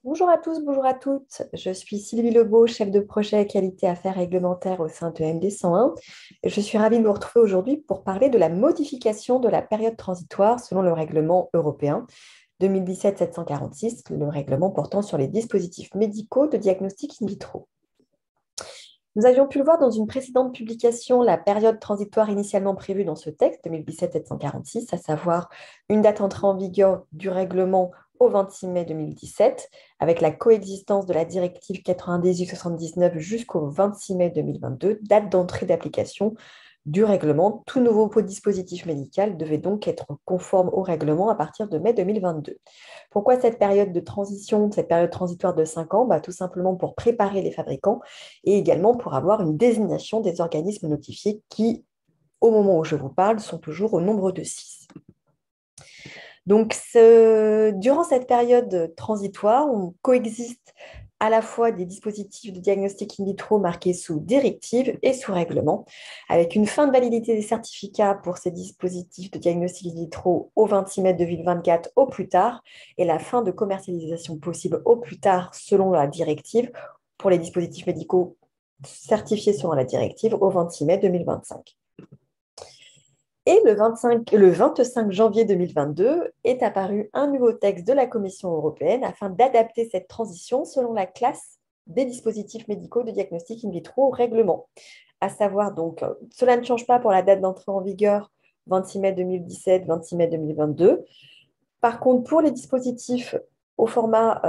Bonjour à tous, bonjour à toutes. Je suis Sylvie Lebeau, chef de projet qualité affaires réglementaires au sein de MD 101. Et je suis ravie de vous retrouver aujourd'hui pour parler de la modification de la période transitoire selon le règlement européen 2017-746, le règlement portant sur les dispositifs médicaux de diagnostic in vitro. Nous avions pu le voir dans une précédente publication, la période transitoire initialement prévue dans ce texte, 2017-746, à savoir une date entrée en vigueur du règlement au 26 mai 2017, avec la coexistence de la directive 98/79 jusqu'au 26 mai 2022, date d'entrée d'application du règlement. Tout nouveau dispositif médical devait donc être conforme au règlement à partir de mai 2022. Pourquoi cette période de transition, cette période transitoire de 5 ans? Tout simplement pour préparer les fabricants et également pour avoir une désignation des organismes notifiés qui, au moment où je vous parle, sont toujours au nombre de 6. Donc, durant cette période transitoire, on coexiste à la fois des dispositifs de diagnostic in vitro marqués sous directive et sous règlement, avec une fin de validité des certificats pour ces dispositifs de diagnostic in vitro au 26 mai 2024 au plus tard, et la fin de commercialisation possible au plus tard selon la directive pour les dispositifs médicaux certifiés selon la directive au 26 mai 2025. Et le 25 janvier 2022 est apparu un nouveau texte de la Commission européenne afin d'adapter cette transition selon la classe des dispositifs médicaux de diagnostic in vitro au règlement. À savoir, donc, cela ne change pas pour la date d'entrée en vigueur 26 mai 2017, 26 mai 2022. Par contre, pour les dispositifs au format,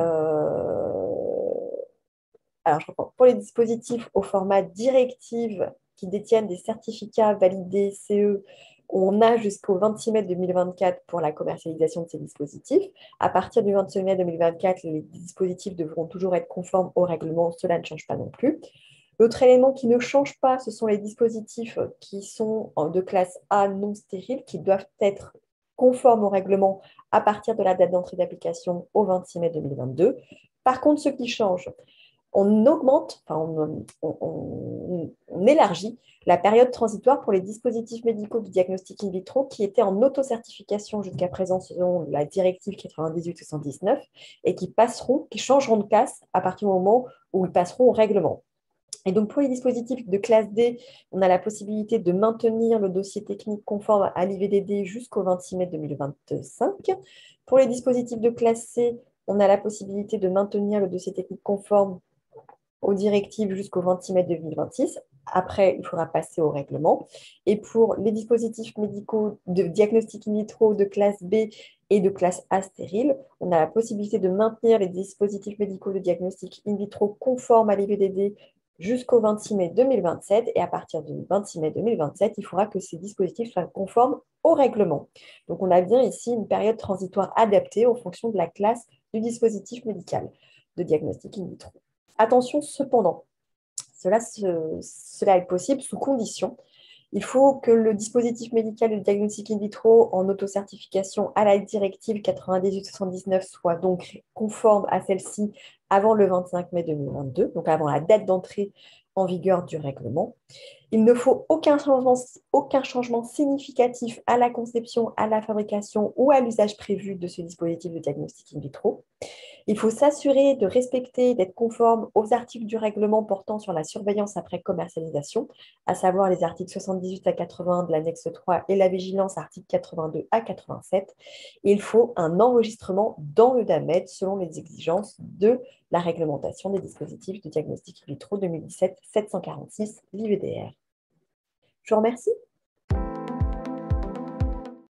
pour les dispositifs au format directive qui détiennent des certificats validés CE, on a jusqu'au 26 mai 2024 pour la commercialisation de ces dispositifs. À partir du 26 mai 2024, les dispositifs devront toujours être conformes au règlement, cela ne change pas non plus. L'autre élément qui ne change pas, ce sont les dispositifs qui sont de classe A non stérile, qui doivent être conformes au règlement à partir de la date d'entrée d'application au 26 mai 2022. Par contre, ce qui change, on augmente, enfin, on élargit la période transitoire pour les dispositifs médicaux de diagnostic in vitro qui étaient en autocertification jusqu'à présent selon la directive 98/79 et qui changeront de classe à partir du moment où ils passeront au règlement. Et donc, pour les dispositifs de classe D, on a la possibilité de maintenir le dossier technique conforme à l'IVDD jusqu'au 26 mai 2025. Pour les dispositifs de classe C, on a la possibilité de maintenir le dossier technique conforme aux directives jusqu'au 26 mai 2026. Après, il faudra passer au règlement. Et pour les dispositifs médicaux de diagnostic in vitro de classe B et de classe A stérile, on a la possibilité de maintenir les dispositifs médicaux de diagnostic in vitro conformes à l'IVDD jusqu'au 26 mai 2027. Et à partir du 26 mai 2027, il faudra que ces dispositifs soient conformes au règlement. Donc, on a bien ici une période transitoire adaptée en fonction de la classe du dispositif médical de diagnostic in vitro. Attention cependant, cela est possible sous condition. Il faut que le dispositif médical de diagnostic in vitro en autocertification à la directive 98/79 soit donc conforme à celle-ci avant le 25 mai 2022, donc avant la date d'entrée en vigueur du règlement. Il ne faut aucun changement significatif à la conception, à la fabrication ou à l'usage prévu de ce dispositif de diagnostic in vitro. Il faut s'assurer de respecter, d'être conforme aux articles du règlement portant sur la surveillance après commercialisation, à savoir les articles 78 à 80 de l'annexe 3 et la vigilance articles 82 à 87. Et il faut un enregistrement dans le DAMED selon les exigences de la réglementation des dispositifs de diagnostic in vitro 2017-746, l'IVDR. Je vous remercie.